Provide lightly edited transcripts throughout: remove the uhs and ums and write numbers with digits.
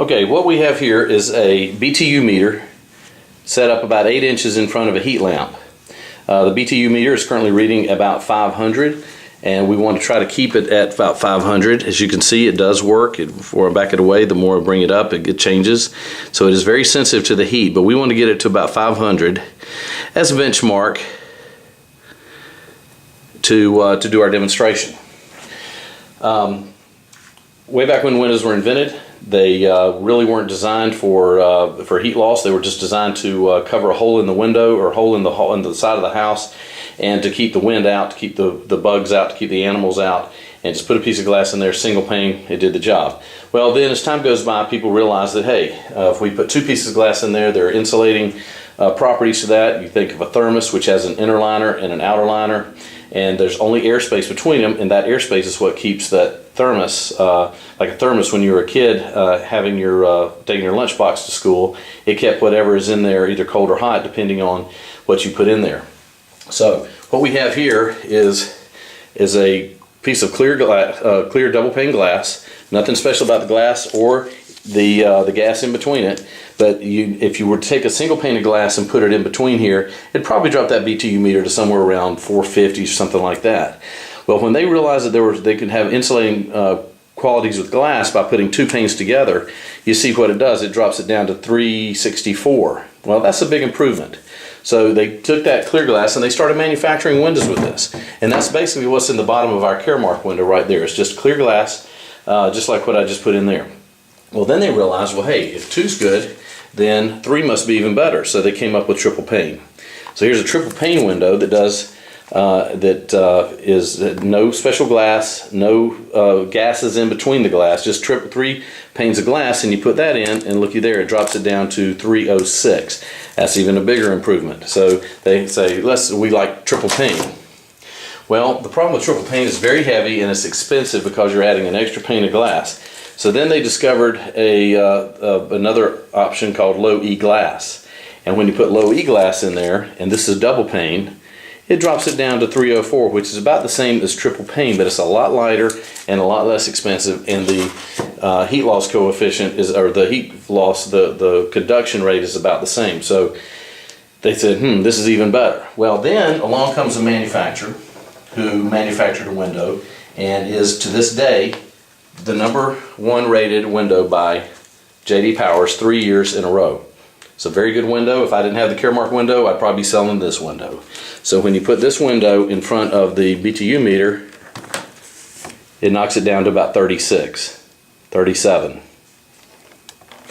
Okay, what we have here is a BTU meter set up about 8 inches in front of a heat lamp. The BTU meter is currently reading about 500, and we want to try to keep it at about 500. As you can see, it does work. The more I back it away, the more I bring it up, it changes. So it is very sensitive to the heat, but we want to get it to about 500 as a benchmark to do our demonstration. Way back when windows were invented, they really weren't designed for heat loss. They were just designed to cover a hole in the window or a hole in the side of the house, and to keep the wind out, to keep the bugs out, to keep the animals out, and just put a piece of glass in there, single pane, it did the job. Well, then as time goes by, people realize that, hey, if we put 2 pieces of glass in there, there are insulating properties to that. You think of a thermos, which has an inner liner and an outer liner, and there's only airspace between them, and that airspace is what keeps that thermos, like a thermos when you were a kid, taking your lunchbox to school. It kept whatever is in there either cold or hot, depending on what you put in there. So what we have here is a piece of clear double pane glass. Nothing special about the glass or the gas in between it. But if you were to take a single pane of glass and put it in between here, it'd probably drop that BTU meter to somewhere around 450 or something like that. Well, when they realized that they could have insulating qualities with glass by putting 2 panes together, you see what it does. It drops it down to 364. Well, that's a big improvement. So they took that clear glass and they started manufacturing windows with this. And that's basically what's in the bottom of our Caromark window right there. It's just clear glass, just like what I just put in there. Well, then they realized, well, hey, if 2's good, then 3 must be even better. So they came up with triple pane. So here's a triple pane window that does is no special glass, no gases in between the glass, just 3 panes of glass, and you put that in, and looky there, it drops it down to 306. That's even a bigger improvement. So they say, we like triple pane. Well, the problem with triple pane is very heavy and it's expensive because you're adding an extra pane of glass. So then they discovered another option called low E glass. And when you put low E glass in there, and this is double pane, it drops it down to 304, which is about the same as triple pane, but it's a lot lighter and a lot less expensive, and the heat loss coefficient or the heat loss, the conduction rate is about the same. So they said, this is even better. Well, then along comes a manufacturer who manufactured a window and is to this day the #1 rated window by J.D. Powers 3 years in a row. It's a very good window. If I didn't have the Caromark window, I'd probably be selling this window. So when you put this window in front of the BTU meter, it knocks it down to about 36, 37.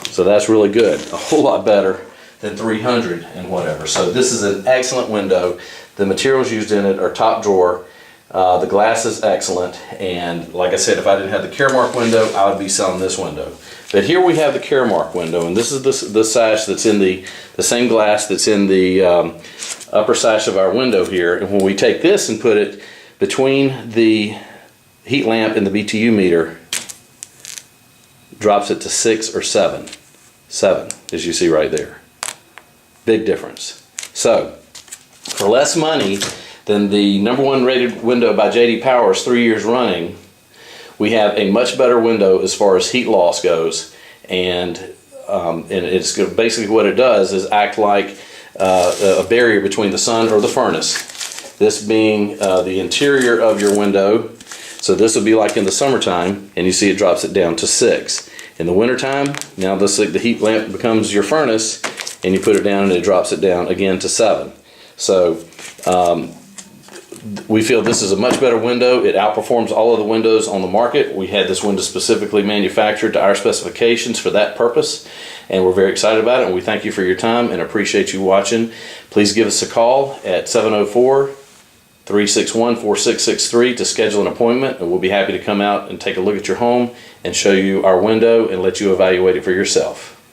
So that's really good. A whole lot better than 300 and whatever. So this is an excellent window. The materials used in it are top drawer. The glass is excellent, and like I said, if I didn't have the Caromark window, I would be selling this window. But here we have the Caromark window, and this is the sash that's in the same glass that's in the upper sash of our window here. And when we take this and put it between the heat lamp and the BTU meter, drops it to 6 or 7. 7, as you see right there. Big difference. So, for less money than the #1 rated window by J.D. Powers 3 years running, we have a much better window as far as heat loss goes, and it's basically what it does is act like a barrier between the sun or the furnace. This being the interior of your window, so this would be like in the summertime, and you see it drops it down to 6. In the wintertime, now the heat lamp becomes your furnace, and you put it down and it drops it down again to 7. So we feel this is a much better window. It outperforms all of the windows on the market. We had this window specifically manufactured to our specifications for that purpose, and we're very excited about it, and we thank you for your time and appreciate you watching. Please give us a call at 704-361-4663 to schedule an appointment, and we'll be happy to come out and take a look at your home and show you our window and let you evaluate it for yourself.